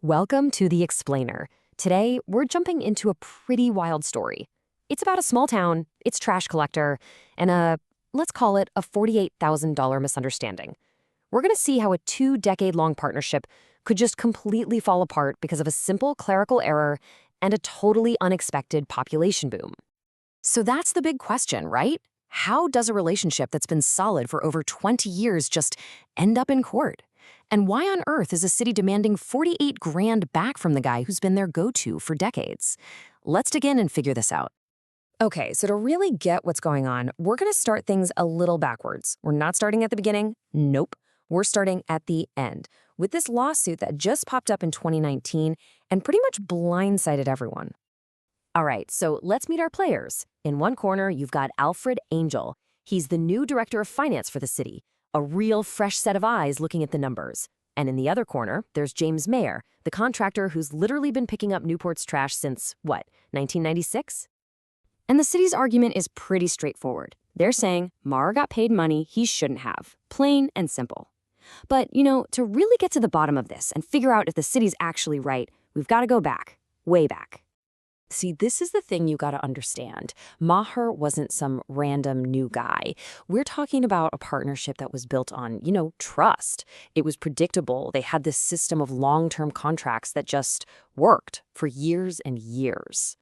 Welcome to The Explainer. Today, we're jumping into a pretty wild story. It's about a small town, its trash collector, and let's call it a $48,000 misunderstanding. We're going to see how a 2-decade-long partnership could just completely fall apart because of a simple clerical error and a totally unexpected population boom. So that's the big question, right? How does a relationship that's been solid for over 20 years just end up in court? And why on earth is a city demanding 48 grand back from the guy who's been their go-to for decades? Let's dig in and figure this out. Okay, so to really get what's going on, we're going to start things a little backwards. We're not starting at the beginning. Nope. We're starting at the end with this lawsuit that just popped up in 2019 and pretty much blindsided everyone. All right, so let's meet our players. In one corner, you've got Alfred Angel. He's the new director of finance for the city, a real fresh set of eyes looking at the numbers. And in the other corner, there's James Maher, the contractor who's literally been picking up Newport's trash since, 1996? And the city's argument is pretty straightforward. They're saying Maher got paid money he shouldn't have, plain and simple. But, to really get to the bottom of this and figure out if the city's actually right, we've got to go back, way back. See, this is the thing you got to understand. Maher wasn't some random new guy. We're talking about a partnership that was built on, trust. It was predictable. They had this system of long-term contracts that just worked for years and years.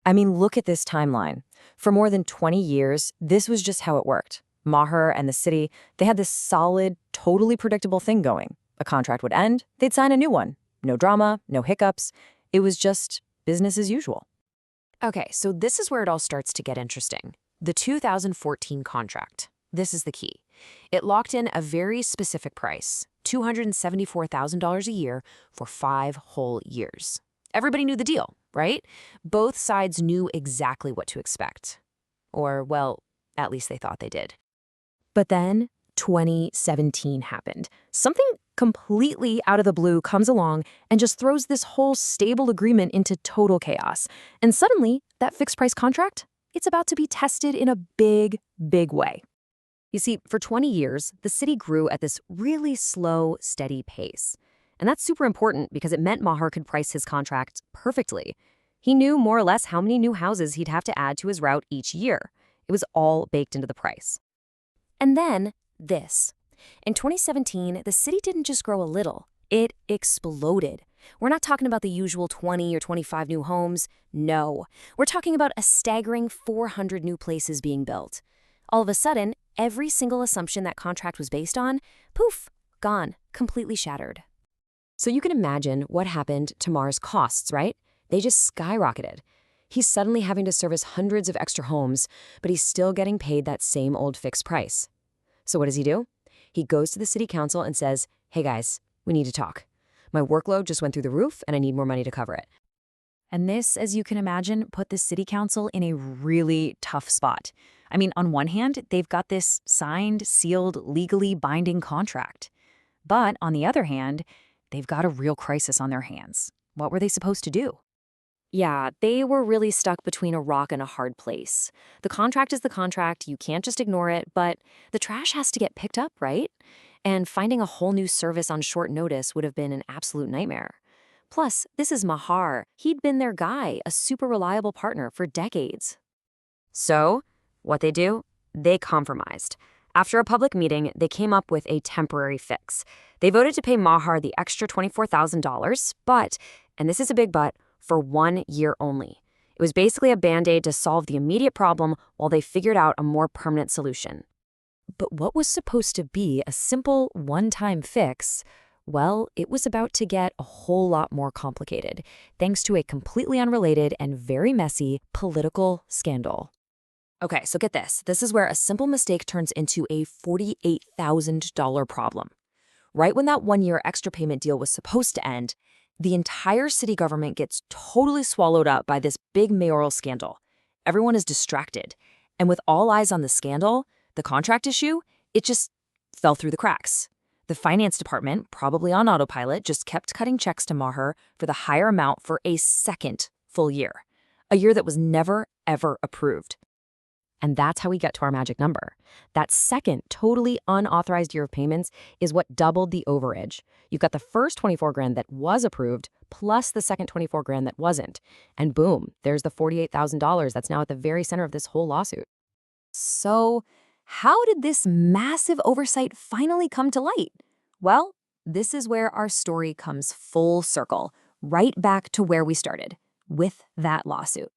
I mean, look at this timeline. For more than 20 years, this was just how it worked. Maher and the city, they had this solid, totally predictable thing going. A contract would end, they'd sign a new one. No drama, no hiccups. It was just business as usual. Okay, so this is where it all starts to get interesting. The 2014 contract. This is the key. It locked in a very specific price, $274,000 a year for 5 whole years. Everybody knew the deal, right? Both sides knew exactly what to expect. Or, well, at least they thought they did. But then 2017 happened. Something completely out of the blue comes along and just throws this whole stable agreement into total chaos. And suddenly, that fixed-price contract, it's about to be tested in a big, big way. You see, for 20 years, the city grew at this really slow, steady pace. And that's super important because it meant Maher could price his contract perfectly. He knew more or less how many new houses he'd have to add to his route each year. It was all baked into the price. And then this. In 2017, the city didn't just grow a little, it exploded. We're not talking about the usual 20 or 25 new homes. No, we're talking about a staggering 400 new places being built. All of a sudden, every single assumption that contract was based on, poof, gone, completely shattered. So you can imagine what happened to Maher's costs, right? They just skyrocketed. He's suddenly having to service hundreds of extra homes, but he's still getting paid that same old fixed price. So what does he do? He goes to the city council and says, hey guys, we need to talk. My workload just went through the roof and I need more money to cover it. And this, as you can imagine, put the city council in a really tough spot. I mean, on one hand, they've got this signed, sealed, legally binding contract. But on the other hand, they've got a real crisis on their hands. What were they supposed to do? Yeah, they were really stuck between a rock and a hard place. The contract is the contract, you can't just ignore it, but the trash has to get picked up, right? And finding a whole new service on short notice would have been an absolute nightmare. Plus, this is Maher. He'd been their guy, a super reliable partner for decades. So, what they do? They compromised. After a public meeting, they came up with a temporary fix. They voted to pay Maher the extra $24,000, but, and this is a big but, for 1 year only. It was basically a band-aid to solve the immediate problem while they figured out a more permanent solution. But what was supposed to be a simple one-time fix, well, it was about to get a whole lot more complicated, thanks to a completely unrelated and very messy political scandal. Okay, so get this. This is where a simple mistake turns into a $48,000 problem. Right when that 1-year extra payment deal was supposed to end, the entire city government gets totally swallowed up by this big mayoral scandal. Everyone is distracted. And with all eyes on the scandal, the contract issue, it just fell through the cracks. The finance department, probably on autopilot, just kept cutting checks to Maher for the higher amount for a second full year. A year that was never, ever approved. And that's how we get to our magic number. That second totally unauthorized year of payments is what doubled the overage. You've got the first 24 grand that was approved, plus the second 24 grand that wasn't. And boom, there's the $48,000 that's now at the very center of this whole lawsuit. So, how did this massive oversight finally come to light? Well, this is where our story comes full circle, right back to where we started, with that lawsuit.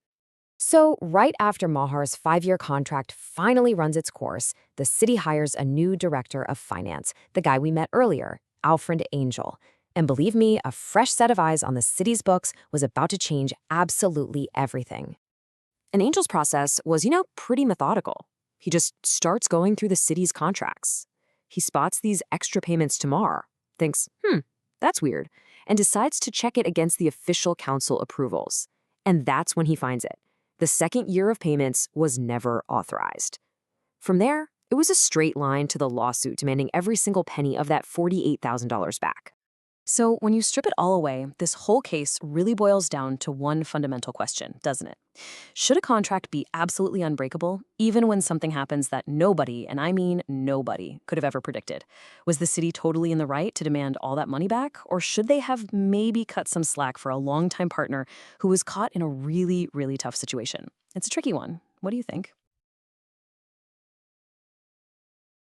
So, right after Mahar's 5-year contract finally runs its course, the city hires a new director of finance, the guy we met earlier, Alfred Angel. And believe me, a fresh set of eyes on the city's books was about to change absolutely everything. And Angel's process was, pretty methodical. He just starts going through the city's contracts. He spots these extra payments to Maher, thinks, that's weird, and decides to check it against the official council approvals. And that's when he finds it. The second year of payments was never authorized. From there, it was a straight line to the lawsuit demanding every single penny of that $48,000 back. So when you strip it all away, this whole case really boils down to one fundamental question, doesn't it? Should a contract be absolutely unbreakable, even when something happens that nobody, and I mean nobody, could have ever predicted? Was the city totally in the right to demand all that money back, or should they have maybe cut some slack for a longtime partner who was caught in a really, really tough situation? It's a tricky one. What do you think?